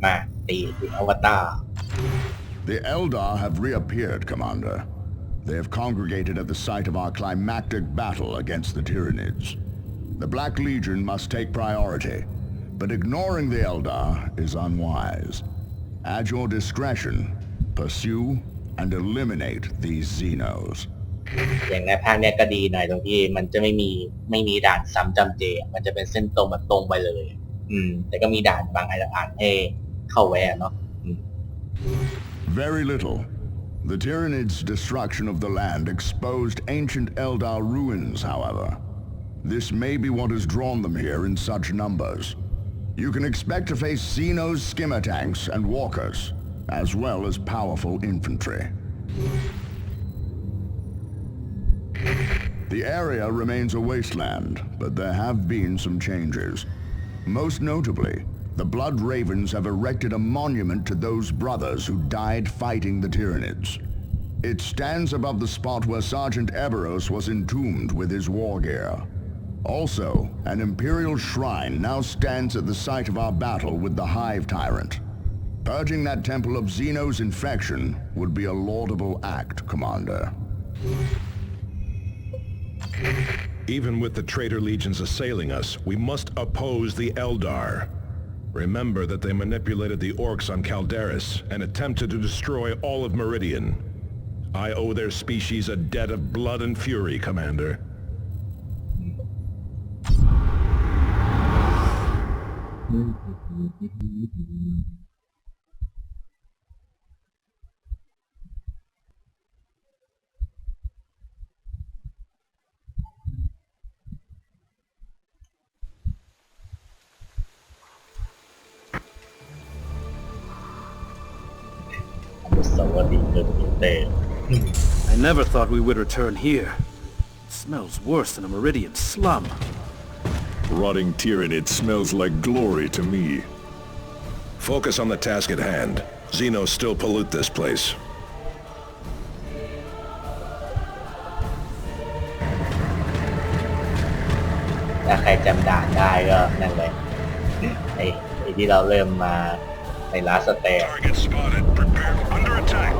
มาตีอวตาร The Eldar have reappeared, Commander. They have congregated at the site of our climactic battle against the Tyranids. The Black Legion must take priority, but ignoring the Eldar is unwise. At your discretion, pursue and eliminate these Xenos. อย่างในภาคเนี้ยก็ดีหน่อยตรงที่มันจะไม่มีด่านซ้ำจำเจมันจะเป็นเส้นตรงแบบตรงไปเลยแต่ก็มีด่านบางอันให้เข้าแวะเนาะ Very little. The Tyranids' destruction of the land exposed ancient Eldar ruins, however. This may be what has drawn them here in such numbers. You can expect to face Xenos skimmer tanks and walkers, as well as powerful infantry. The area remains a wasteland, but there have been some changes. Most notably, the Blood Ravens have erected a monument to those brothers who died fighting the Tyranids. It stands above the spot where Sergeant Eberros was entombed with his war gear. Also, an Imperial shrine now stands at the site of our battle with the Hive Tyrant. Purging that temple of Xenos infection would be a laudable act, Commander. Even with the traitor legions assailing us, we must oppose the Eldar. Remember that they manipulated the orcs on Calderis and attempted to destroy all of Meridian. I owe their species a debt of blood and fury, Commander. I never thought we would return here. It smells worse than a Meridian slum. Rotting Tyranid smells like glory to me. Focus on the task at hand. Xenos still pollute this place. ถ้าใครจำด่านได้ก็นั่นเลยไอ้ที่เราเริ่มมาในลาสเตย์ Target spotted. Prepare under attack.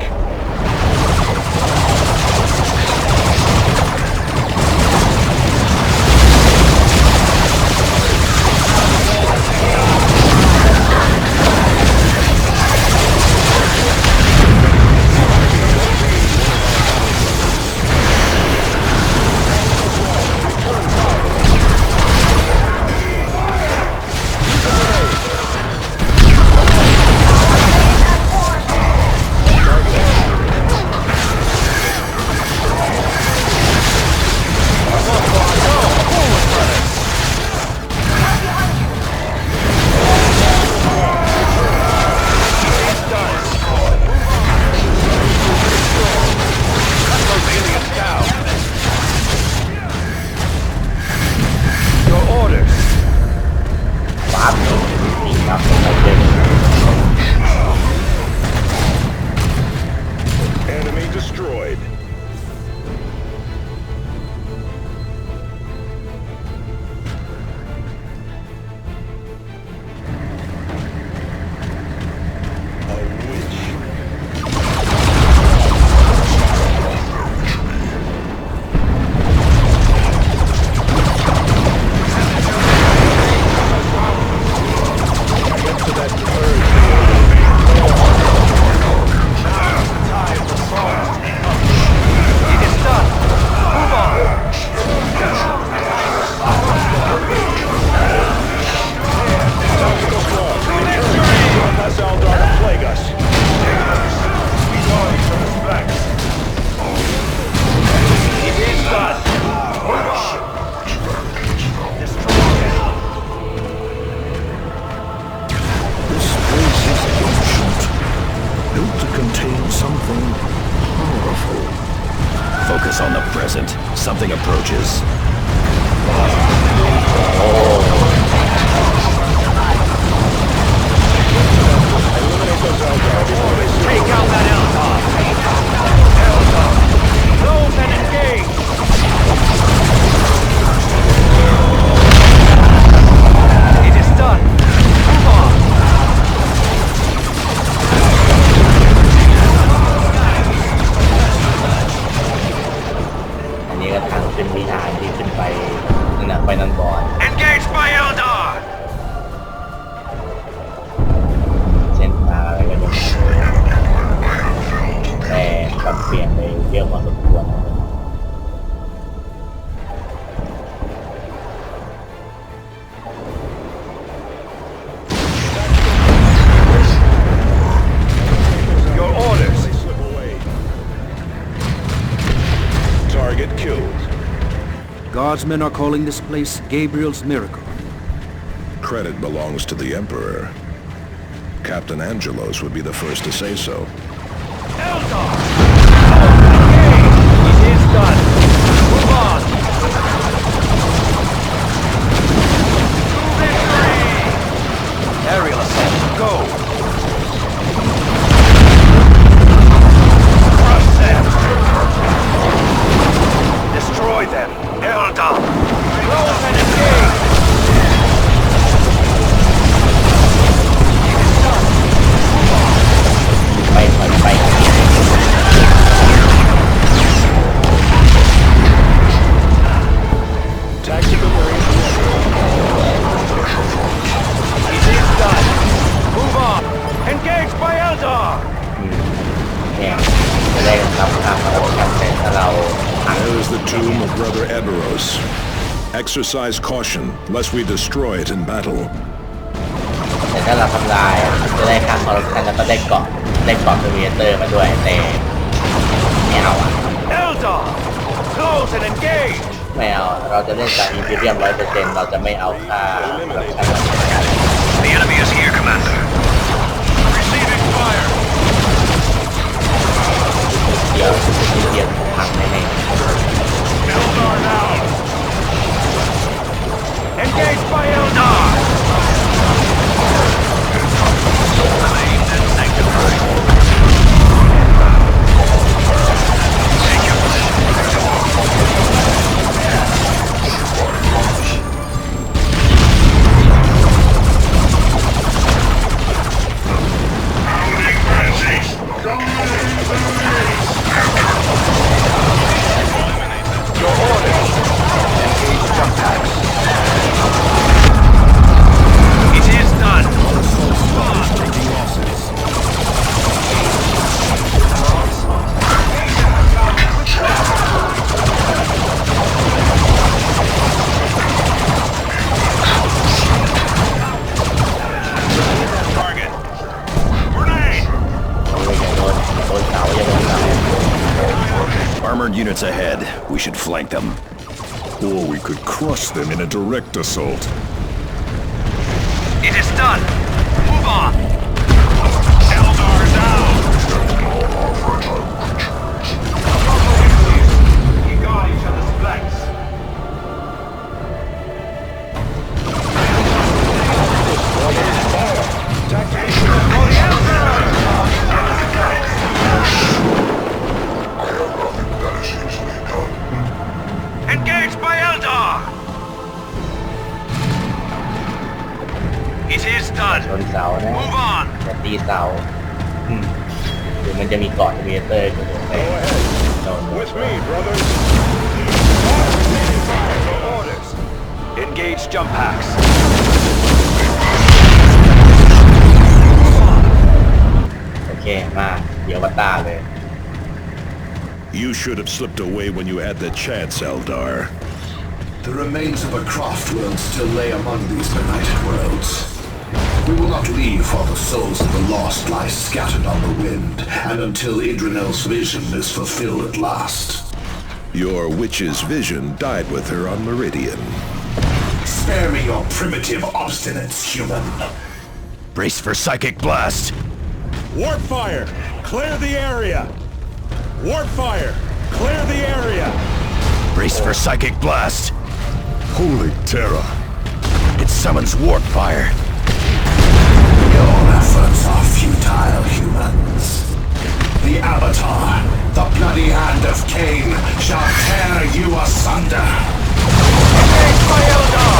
Enemy destroyed. Focus on the present. Something approaches. Take out that Eldar! Eldar! Close and engage! It is done! Move on! ลี่ยนไปเยอะพอสมควรYour orders. Target killed. Guardsmen are calling this place Gabriel's Miracle. Credit belongs to the Emperor. Captain Angelos would be the first to say so. Eldar! It is done. Move on. Victory! Aerial assault, go! Crush them! Destroy them! Eldar! Close and engage! Tactical range. It is done. Move on. Engage by Eldar. เนี่ยจะได้รับคำรับคำเสร็จถ้าเรา There is the tomb of Brother Eberus. Exercise caution, lest we destroy it in battle. แต่ถ้าเราทำลายจะได้ค่าคอร์รัปชันแล้วก็ได้เกาะเทอร์มิเนเตอร์มาด้วยแต่ไม่เอาอ่ะ Eldar. Close and engage. ไม่เอาเราจะเล่นจากอินพีเรียม 100% เราจะไม่เอาค่าคอร์รัปชัน The enemy is here, Commander. Receiving fire. เดี๋ยวพังแน่ๆ Eldar now. Engage by Eldar. Claimed and sanctified. Take your Your orders. Engage jump packs. It is done. Taking losses. Target. Grenade. โดนเสาอย่าโดนเสา Armored units ahead. We should flank them. Or we could crush them in a direct assault. It is done. Move on. Eldar down. We guard each other's flanks. For the Emperor! Engage by Eldar! It is โด done. นเสานะ Move on. อย่าตีเสาหรือมันจะมีเกาะเทอร์มิเนเตอร์อยู่ในโดน With me, brothers. Your orders. Engage jump packs. โอเคมาเดี๋ยววัตตาเลย You should have slipped away when you had the chance, Eldar. The remains of a craft world still lay among these benighted worlds. We will not leave while the souls of the lost lie scattered on the wind, and until Idrinel's vision is fulfilled at last. Your witch's vision died with her on Meridian. Spare me your primitive obstinance, human. Brace for psychic blast. Warp fire! Clear the area! Warp fire! Clear the area! Brace for psychic blast. Holy terror. It summons warp fire. Your efforts are futile, humans. The Avatar, the bloody hand of Cain, shall tear you asunder. Engage by Eldar!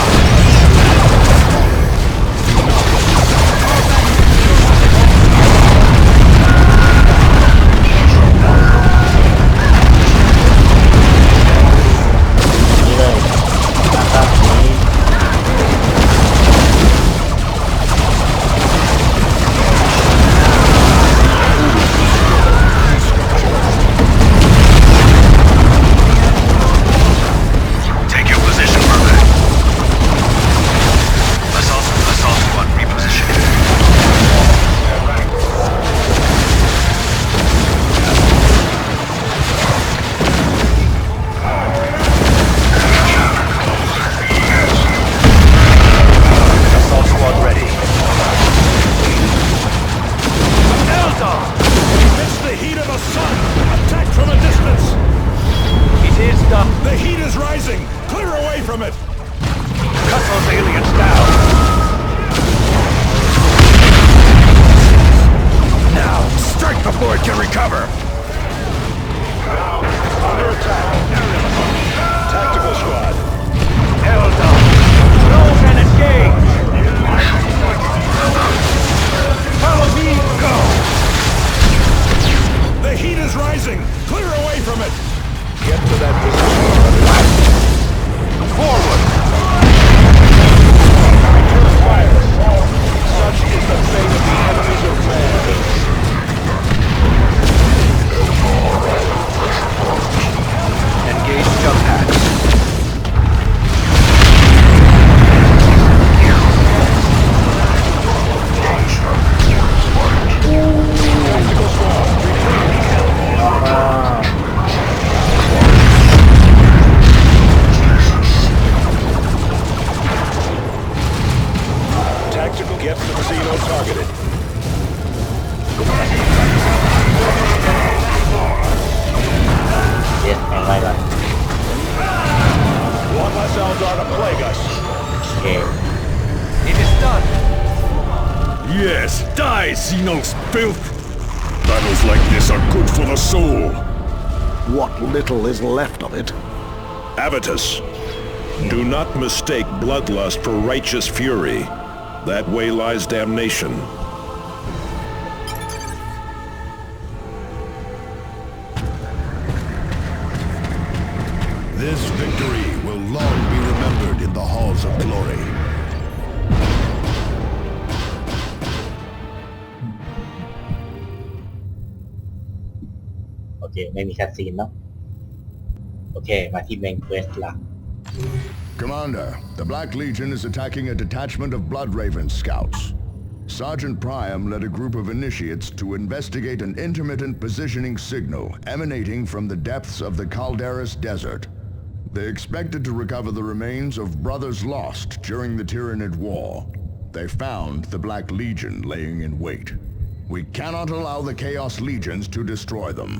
The heat is rising! Clear away from it! Cut those aliens down! Now, strike before it can recover! Under attack! Tactical squad! Eldar! Close and engage! Follow me, go! The heat is rising! Clear away from it! Get to that position. Forward! Return fire! Such is the fate of the enemies of man. Engage jump packs. Tactical squad, Tactical get the casino targeted. Yes, แข่งไว้ก่อน One less Eldar to plague us. โอเค It is done. Yes, die, Xenos filth! Battles like this are good for the soul. What little is left of it. Avitus, do not mistake bloodlust for righteous fury. That way lies damnation. This victory will long be remembered in the halls of glory. โอเคไม่มีคัดซีนเนาะโอเคมาที่เมนเควสละ Commander, the Black Legion is attacking a detachment of Bloodraven scouts. Sergeant Priam led a group of initiates to investigate an intermittent positioning signal emanating from the depths of the Calderis Desert. They expected to recover the remains of brothers lost during the Tyranid War. They found the Black Legion laying in wait. We cannot allow the Chaos Legions to destroy them.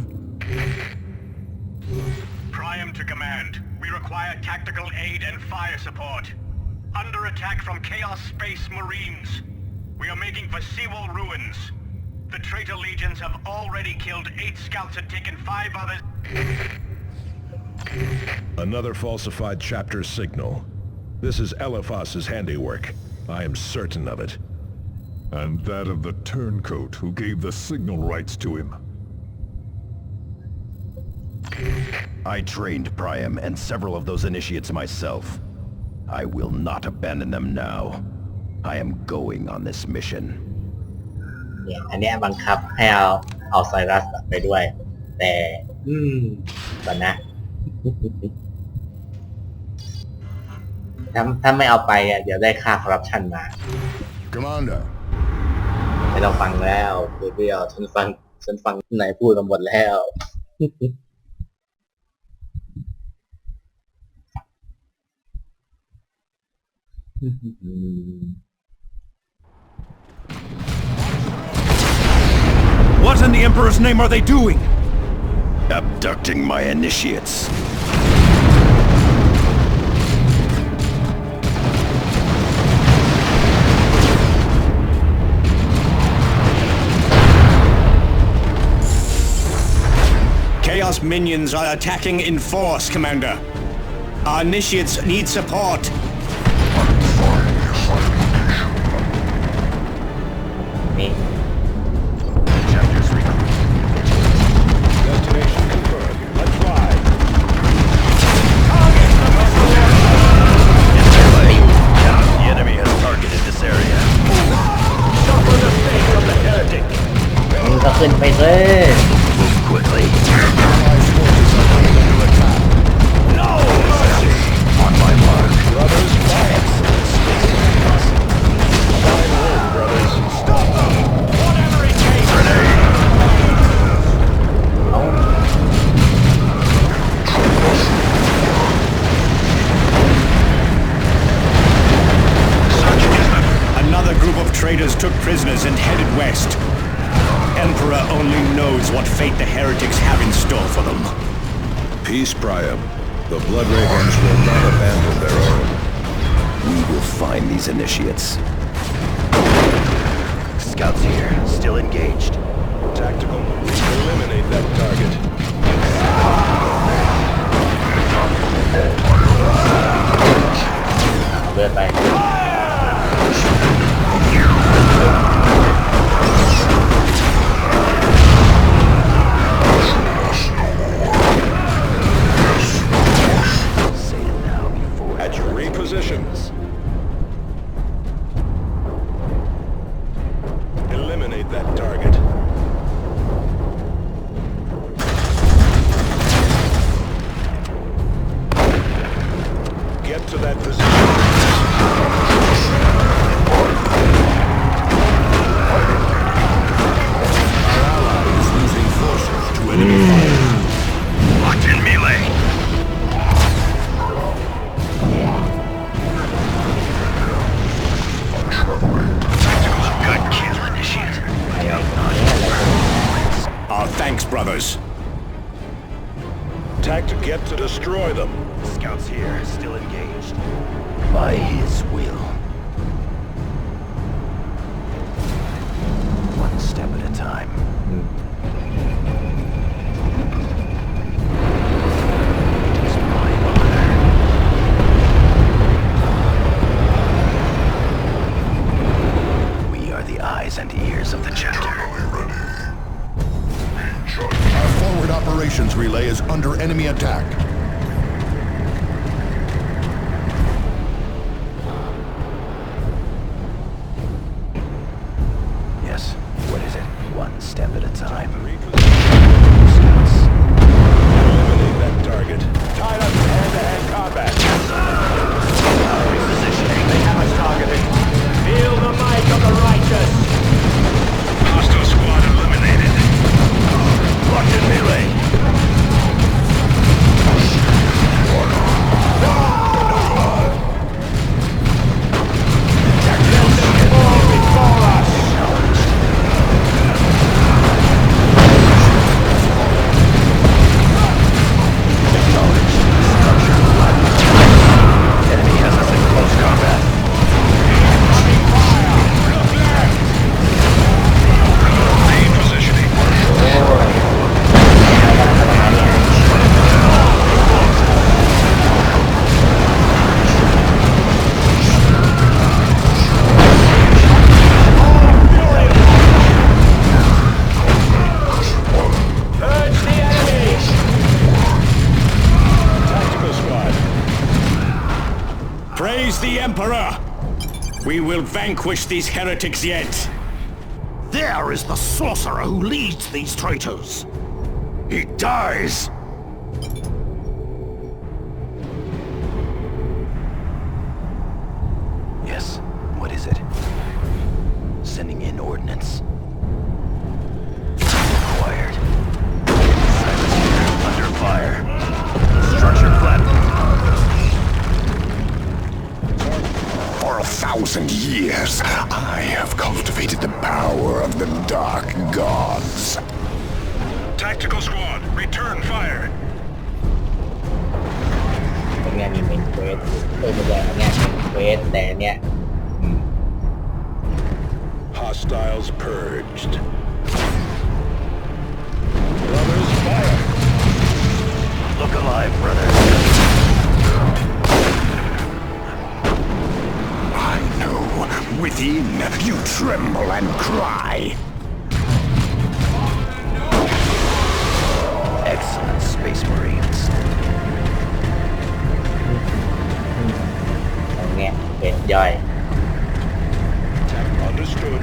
Priam to command. We require tactical aid and fire support. Under attack from Chaos Space Marines. We are making for seawall ruins. The traitor legions have already killed 8 scouts and taken 5 others. Another falsified chapter signal. This is Eliphas's handiwork. I am certain of it. And that of the turncoat who gave the signal rights to him. I trained Priam and several of those initiates myself. I will not abandon them now. I am going on this mission. เนี่ยอันเนี้ยบังคับให้เอาไซรัสไปด้วยแต่ก่อนนะ ถ้าไม่เอาไปอ่ะเดี๋ยวได้ค่าคอร์รัปชันมา Commander, ไม่ต้องฟังแล้วเดียวฉันฟังไหนพูดมาหมดแล้ว What in the Emperor's name are they doing? Abducting my initiates. Chaos minions are attacking in force, Commander. Our initiates need support. Me. Destination confirmed. Let's fly. The enemy has targeted this area. Suffer the fate of the heretic. มึงก็ขึ้นไปเลย Move quickly. No mercy. On my mark. Brothers, fire. Fine work, brothers. Stop them. Whatever it takes. Another group of traitors took prisoners and headed west. Emperor only knows what fate the heretics have in store for them. Peace, Priam. The Blood Ravens will not abandon their own. We will find these initiates. Scouts here, still engaged. Tactical, eliminate that target. เลือดไป Say it now before At your repositions. Eliminate that target. Get to that position. Our ally is losing forces to enemy fire. Locked in melee. Good kill, initiate. Our thanks, brothers. Attack to get to destroy them. Scouts here, still engaged. By his will. One step at a time. It is my honor. We are the eyes and ears of the chapter. Our forward operations relay is under enemy attack. Yes, what is it? One step at a time. Scouts. Eliminate that target. Tied up in hand-to-hand combat. Repositioning. They have us targeted. Feel the might of the righteous. Hostile squad eliminated. Locked in melee. Fall before us. Enemy has us in close combat. Main positioning. Urge the enemy. Tactical squad. Praise the Emperor! We will vanquish these heretics yet! There is the sorcerer who leads these traitors. He dies. Yes, what is it? Sending in ordnance. Acquired. Silence here, under fire. Structure flattened. For 1,000 years, I have cultivated the power of the dark gods. Tactical squad, return fire. ตรงเนี้ยมีเป็นเควสไม่ใช่อันเนี้ยเป็นเควสแต่อันเนี้ย Hostiles purged. Brothers, fire! Look alive, brother. I know. Within, you tremble and cry. Excellent, Space Marines. ตรงเนี้ยเป็นย่อย Understood.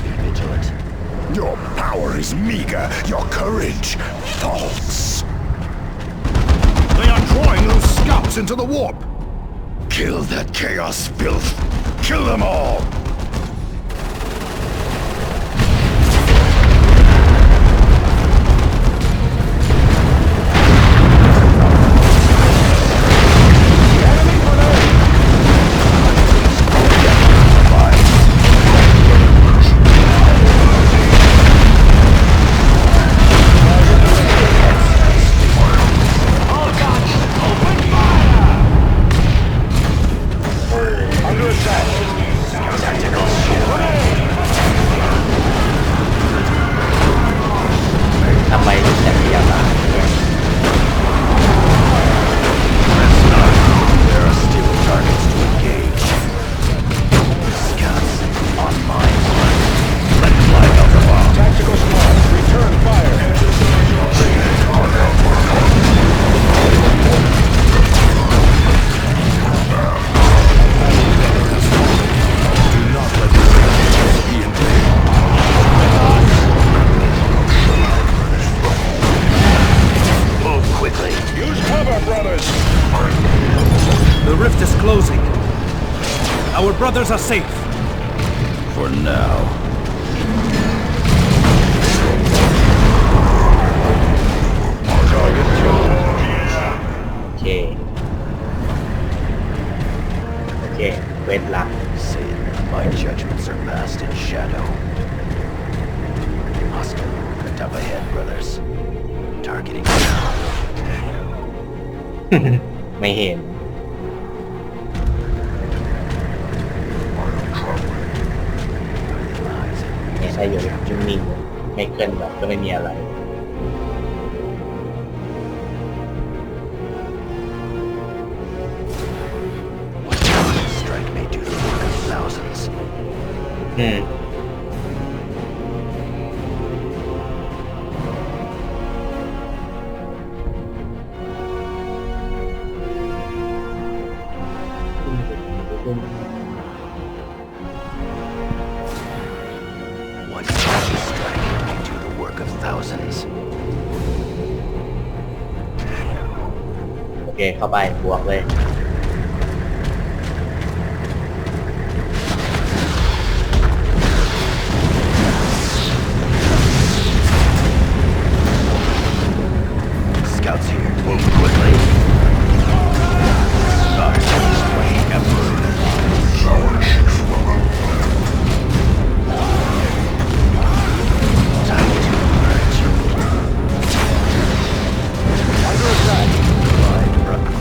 Be vigilant. Your power is meager, your courage false. They are drawing those scouts into the warp. Kill that chaos filth. Kill them all. Our brothers are safe. For now. โอเคเวทละ Say that my judgments are vast in shadow. Hostile movement up ahead, brothers. Targeting now. ไม่เห็นเนี่ยถ้าอยู่นิ่งๆไม่เคลื่อนไหวก็ไม่มีอะไร Strike may do the work of thousands. 1 strike may do the work of thousands. โอเคเข้าไปบวกเลย Scouts here. Move quickly. Guards on this way. Emperor. Our chief weapon. Time to emerge. Under attack. Right, brother.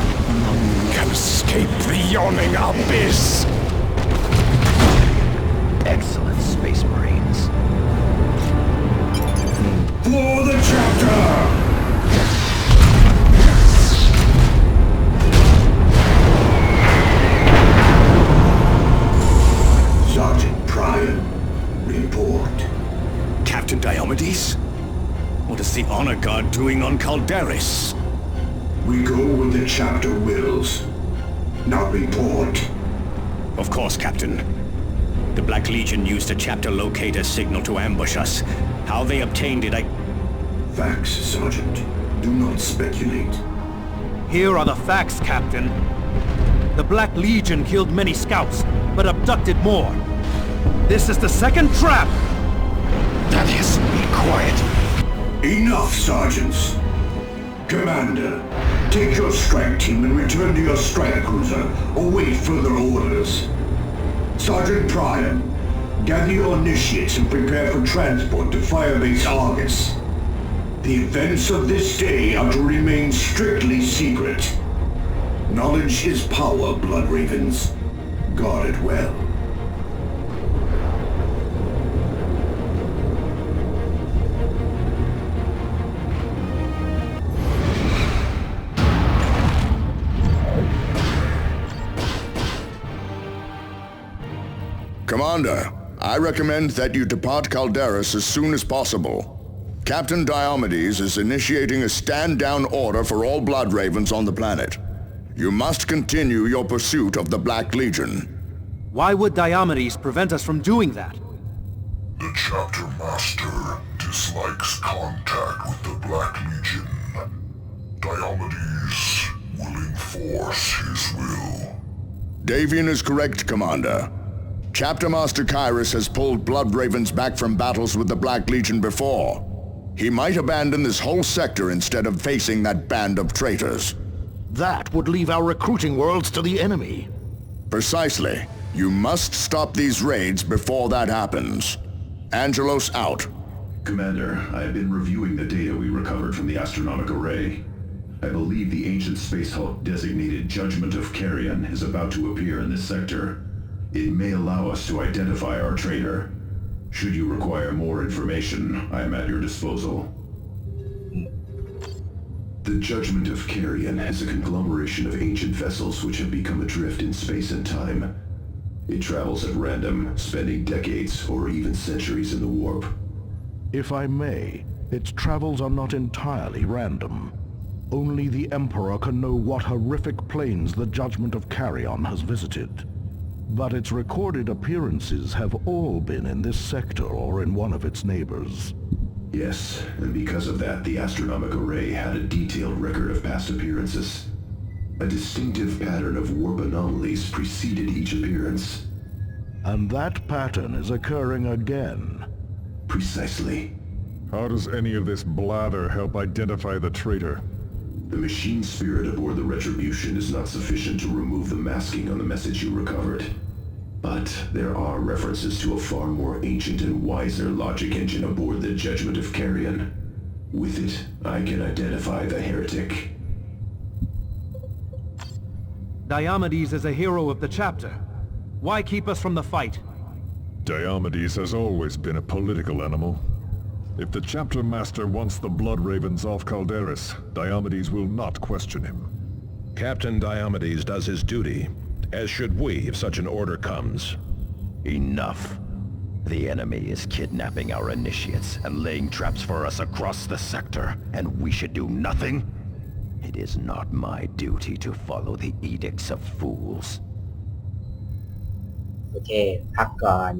Can escape the yawning abyss! Excellent, Space Marines. For the chapter! Sergeant Pryor, report. Captain Diomedes? What is the Honor Guard doing on Calderis? We go where the chapter wills. Now report. Of course, Captain. The Black Legion used a chapter locator signal to ambush us. How they obtained it, Facts, Sergeant. Do not speculate. Here are the facts, Captain. The Black Legion killed many scouts, but abducted more. This is the second trap! Thaddeus, be quiet. Enough, Sergeants. Commander, take your strike team and return to your strike cruiser. Await further orders. Sergeant Pryor, gather your initiates and prepare for transport to Firebase Argus. The events of this day are to remain strictly secret. Knowledge is power, Blood Ravens. Guard it well. Commander, I recommend that you depart Calderis as soon as possible. Captain Diomedes is initiating a stand-down order for all Blood Ravens on the planet. You must continue your pursuit of the Black Legion. Why would Diomedes prevent us from doing that? The chapter master dislikes contact with the Black Legion. Diomedes will enforce his will. Davian is correct, Commander. Chapter Master Kyrus has pulled Blood Ravens back from battles with the Black Legion before. He might abandon this whole sector instead of facing that band of traitors. That would leave our recruiting worlds to the enemy. Precisely. You must stop these raids before that happens. Angelos out. Commander, I have been reviewing the data we recovered from the astronomic array. I believe the ancient space hulk designated Judgment of Carrion is about to appear in this sector. It may allow us to identify our traitor. Should you require more information, I am at your disposal. The Judgment of Carrion is a conglomeration of ancient vessels which have become adrift in space and time. It travels at random, spending decades or even centuries in the warp. If I may, its travels are not entirely random. Only the Emperor can know what horrific planes the Judgment of Carrion has visited. But its recorded appearances have all been in this sector or in one of its neighbors. Yes, and because of that, the astronomic array had a detailed record of past appearances. A distinctive pattern of warp anomalies preceded each appearance. And that pattern is occurring again. Precisely. How does any of this blather help identify the traitor? The machine spirit aboard the Retribution is not sufficient to remove the masking on the message you recovered. But there are references to a far more ancient and wiser logic engine aboard the Judgment of Carrion. With it, I can identify the heretic. Diomedes is a hero of the chapter. Why keep us from the fight? Diomedes has always been a political animal. If the chapter master wants the Blood Ravens off Calderis, Diomedes will not question him. Captain Diomedes does his duty, as should we if such an order comes. Enough. The enemy is kidnapping our initiates and laying traps for us across the sector, and we should do nothing? It is not my duty to follow the edicts of fools. โอเคพักก่อน